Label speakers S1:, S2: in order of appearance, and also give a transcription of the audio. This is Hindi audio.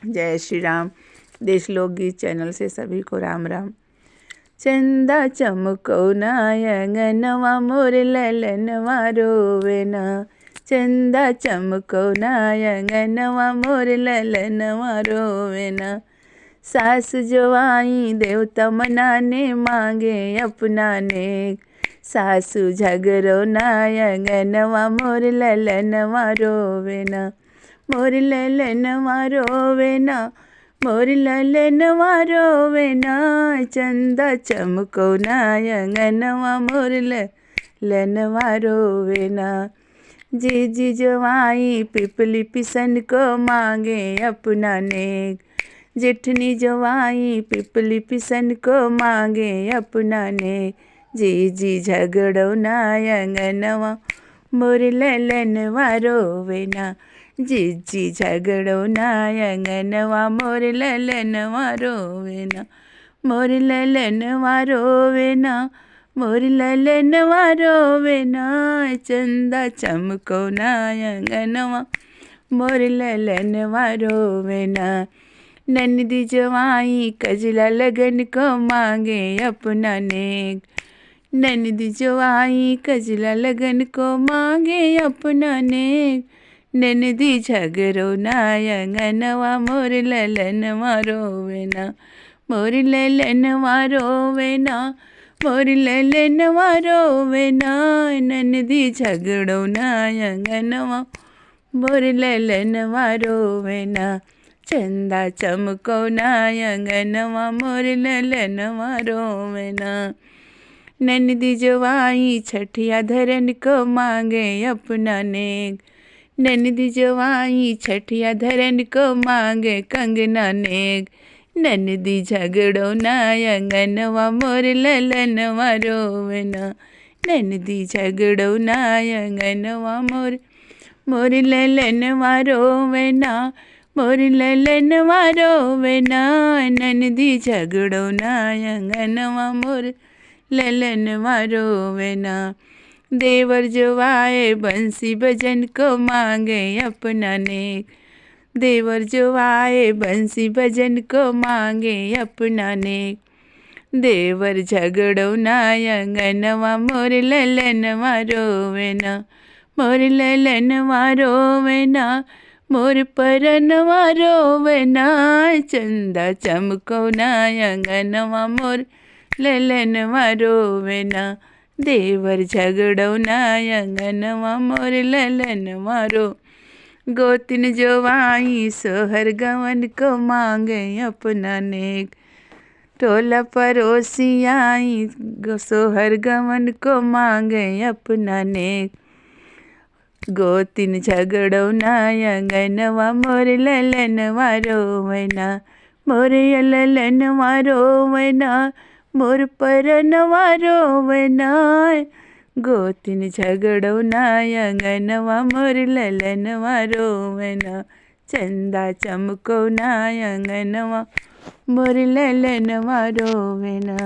S1: जय श्री राम। देश लोकगीत चैनल से सभी को राम राम। चंदा चमको ना अंगनवा मोर ललनवा रोवे ना, चंदा चमको ना अंगनवा मोर ललनवा रोवे ना। सास जो आई देवता मनाने मांगे अपना नेक, सासु झगड़ो ना अंगनवा मोर ललनवा रोवे ना, मोर ललनवा रोवे ना, मोर ललनवा रोवे ना। चंदा चमको ना अंगनवा मोर ललनवा रोवे ना। जीजी जो आई पिपली पिसन को मांगे अपना नेक, जेठनी जो आई पिपली पिसन को मांगे अपना नेक। जीजी झगड़ो ना अंगनवा मोर ललनवा रोवे ना, जीजी झगड़ो ना अंगनवा मोर ललनवा रोवे ना, मोर ललनवा रोवे ना, मोर ललनवा रोवे ना। चंदा चमको ना अंगनवा मोर ललनवा रोवे ना। नंदी जो आई कजला लगन को मांगे अपना नेक, नंदी जो आई कजला लगन को मांगे अपना नेक। नंदी झगड़ो ना अंगनवा मोर ललनवा रोवे ना, मोर ललनवा रोवे ना, मोर ललनवा रोवे ना। नंदी झगड़ो ना अंगनवा मोर ललनवा रोवे ना। चंदा चमको ना अंगनवा मोर ललनवा रोवे ना। नंदी जो आई छठिया धरन को मांगे अपना नेक, नंदी जो आई छठिया धरन को मांगे कंगना नेक। नंदी झगड़ो ना अंगनवा मोर ललनवा रोवे ना, नंदी झगड़ो ना अंगनवा मोर मोर ललनवा रोवे ना, मोर ललनवा रोवे ना। नंदी झगड़ो ना अंगनवा मोर ललनवा रोवे ना। देवर जो आए बंसी भजन को मांगे अपना नेक, देवर जो आए बंसी भजन को मांगे अपना नेक। देवर झगड़ो ना अंगनवा मोर ललनवा रोवे ना, मोर ललनवा रोवे ना, मोर परनवा रोवे ना। चंदा चमको ना अंगनवा मोर ललनवा रोवे ना। देवर झगड़ो ना अंगनवा मोर ललनवा रो। गोतिन जो आई सोहर गवन को मांगे अपना नेक, टोला पड़ोसी आई सोहर गवन को मांगे अपना नेक। गोतिन झगड़ो ना अंगनवा मोर ललनवा रोवे ना, मोर ललनवा रोवे ना, मोर परनवा रोवे ना। गोतिन झगड़ो ना अंगनवा मोर ललनवा रोवे ना। चंदा चमको ना अंगनवा मोर ललनवा रोवे ना।